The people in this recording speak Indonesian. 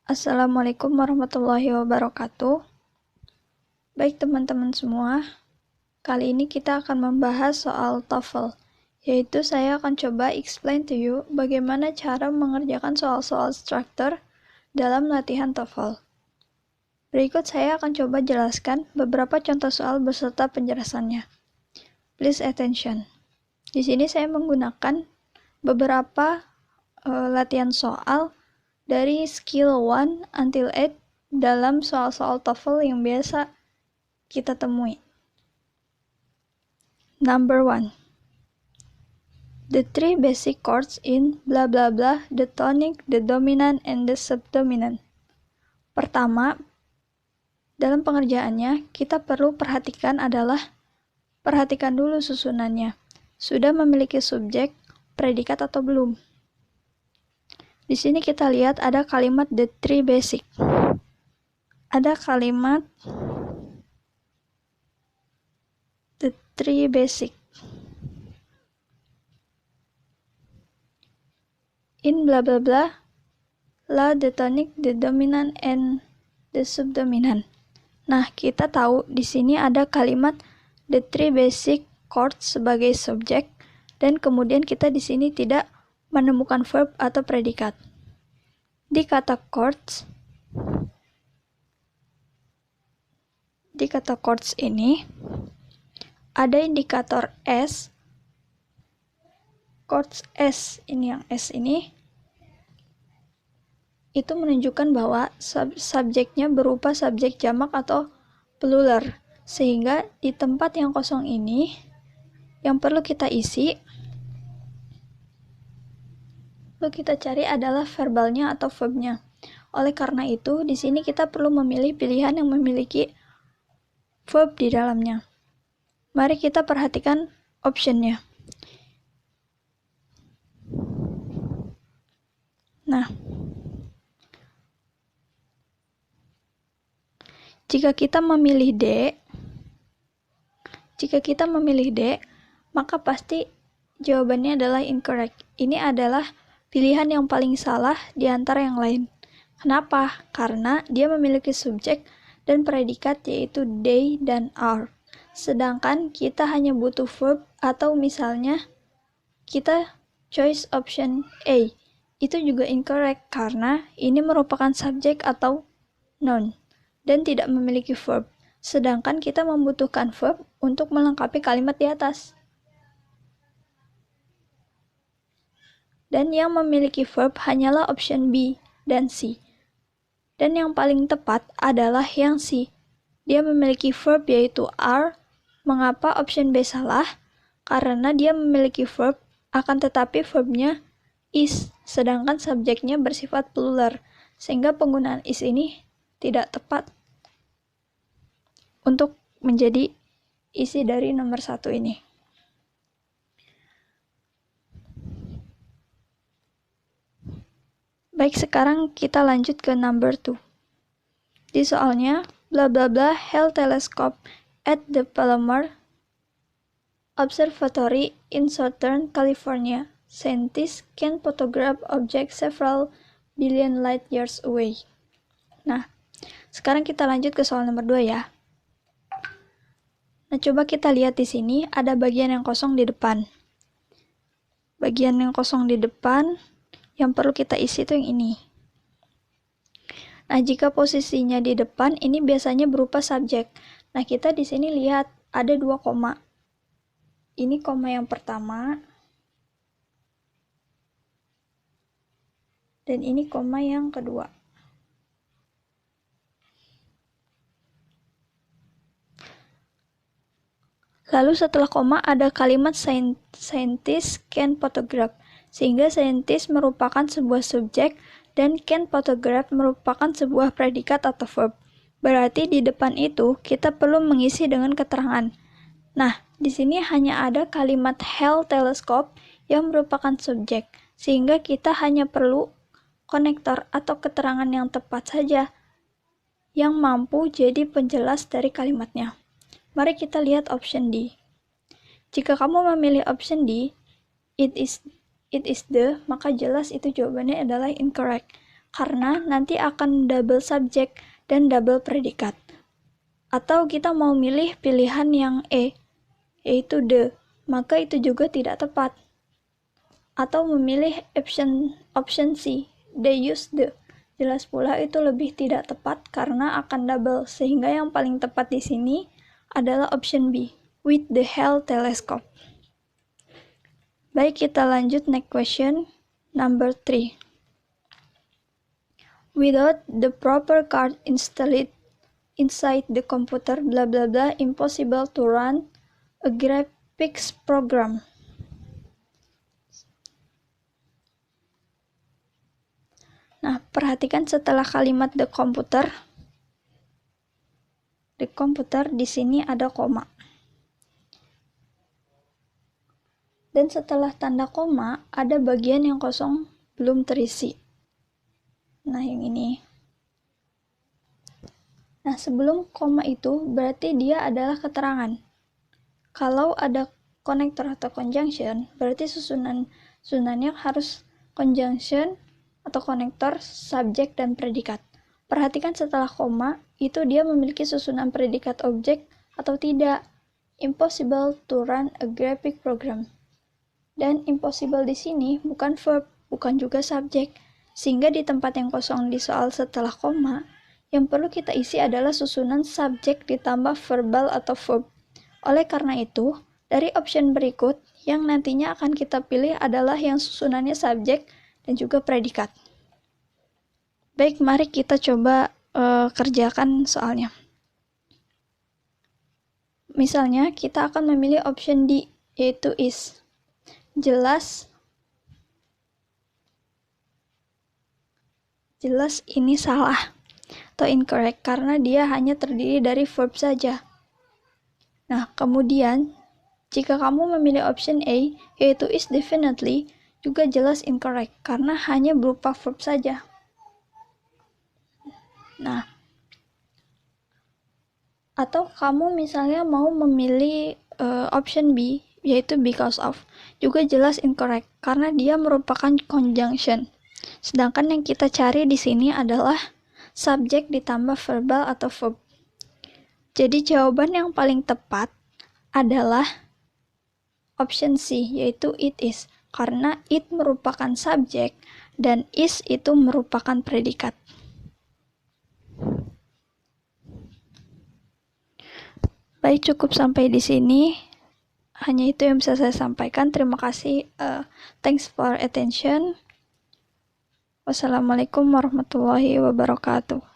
Assalamualaikum warahmatullahi wabarakatuh. Baik teman-teman semua, kali ini kita akan membahas soal TOEFL, yaitu saya akan coba explain to you bagaimana cara mengerjakan soal-soal struktur dalam latihan TOEFL. Berikut saya akan coba jelaskan beberapa contoh soal beserta penjelasannya. Please attention. Di sini saya menggunakan beberapa latihan soal dari skill 1 until 8 dalam soal-soal TOEFL yang biasa kita temui. Number 1. The three basic chords in blah blah blah, the tonic, the dominant, and the subdominant. Pertama, dalam pengerjaannya, kita perlu perhatikan dulu susunannya. Sudah memiliki subjek, predikat atau belum? Di sini kita lihat ada kalimat the three basic. Ada kalimat the three basic. In blah blah blah, la, the tonic, the dominant, and the subdominant. Nah, kita tahu di sini ada kalimat the three basic chords sebagai subjek, dan kemudian kita di sini tidak menemukan verb atau predikat. Di kata chords ini ada indikator S. Chords S ini, yang S ini itu menunjukkan bahwa subjeknya berupa subjek jamak atau plural, sehingga di tempat yang kosong ini yang perlu kita isi, perlu kita cari adalah verbalnya atau verbnya. Oleh karena itu, di sini kita perlu memilih pilihan yang memiliki verb di dalamnya. Mari kita perhatikan optionnya. Nah, jika kita memilih D, maka pasti jawabannya adalah incorrect. Ini adalah pilihan yang paling salah di antara yang lain. Kenapa? Karena dia memiliki subjek dan predikat yaitu they dan are. Sedangkan kita hanya butuh verb, atau misalnya kita choice option A. Itu juga incorrect karena ini merupakan subjek atau noun dan tidak memiliki verb. Sedangkan kita membutuhkan verb untuk melengkapi kalimat di atas. Dan yang memiliki verb hanyalah option B dan C. Dan yang paling tepat adalah yang C. Dia memiliki verb yaitu are. Mengapa option B salah? Karena dia memiliki verb, akan tetapi verbnya is, sedangkan subjeknya bersifat plural, sehingga penggunaan is ini tidak tepat untuk menjadi isi dari nomor 1 ini. Baik, sekarang kita lanjut ke number 2. Di soalnya, blah blah blah held telescope at the Palomar Observatory in Southern California. Scientists can photograph objects several billion light years away. Nah, sekarang kita lanjut ke soal nomor 2 ya. Nah, coba kita lihat di sini ada bagian yang kosong di depan. Bagian yang kosong di depan yang perlu kita isi itu yang ini. Nah, jika posisinya di depan, ini biasanya berupa subjek. Nah, kita di sini lihat ada 2 koma. Ini koma yang pertama, dan ini koma yang kedua. Lalu setelah koma ada kalimat scientists can photograph, sehingga scientist merupakan sebuah subjek dan can photograph merupakan sebuah predikat atau verb. Berarti di depan itu kita perlu mengisi dengan keterangan. Nah, di sini hanya ada kalimat held telescope yang merupakan subjek, sehingga kita hanya perlu konektor atau keterangan yang tepat saja yang mampu jadi penjelas dari kalimatnya. Mari kita lihat option D. Jika kamu memilih option D, it is the, maka jelas itu jawabannya adalah incorrect. karena nanti akan double subjek dan double predikat. Atau kita mau milih pilihan yang E, yaitu the, maka itu juga tidak tepat. Atau memilih option C, they use the, jelas pula itu lebih tidak tepat karena akan double, sehingga yang paling tepat di sini adalah option B, with the Hubble telescope. Baik, kita lanjut next question, number 3. Without the proper card installed inside the computer, blah blah blah, impossible to run a graphics program. Nah, perhatikan setelah kalimat the computer di sini ada koma. Dan setelah tanda koma ada bagian yang kosong belum terisi. Nah, yang ini. Nah, sebelum koma itu berarti dia adalah keterangan. Kalau ada konektor atau conjunction, berarti susunannya harus conjunction atau konektor, subjek, dan predikat. Perhatikan setelah koma, itu dia memiliki susunan predikat objek atau tidak. Impossible to run a graphic program. Dan impossible di sini bukan verb, bukan juga subjek. Sehingga di tempat yang kosong di soal setelah koma, yang perlu kita isi adalah susunan subjek ditambah verbal atau verb. Oleh karena itu, dari option berikut, yang nantinya akan kita pilih adalah yang susunannya subjek dan juga predikat. Baik, mari kita coba kerjakan soalnya. Misalnya, kita akan memilih option D, yaitu is. Jelas ini salah atau incorrect karena dia hanya terdiri dari verb saja. Nah, kemudian jika kamu memilih option A, yaitu is definitely, juga jelas incorrect karena hanya berupa verb saja. Nah, atau kamu misalnya mau memilih option B, yaitu because of, juga jelas incorrect karena dia merupakan conjunction. Sedangkan yang kita cari di sini adalah subjek ditambah verbal atau verb. Jadi jawaban yang paling tepat adalah option C, yaitu it is, karena it merupakan subjek dan is itu merupakan predikat. Baik, cukup sampai di sini. Hanya itu yang bisa saya sampaikan. Terima kasih. Thanks for attention. Wassalamualaikum warahmatullahi wabarakatuh.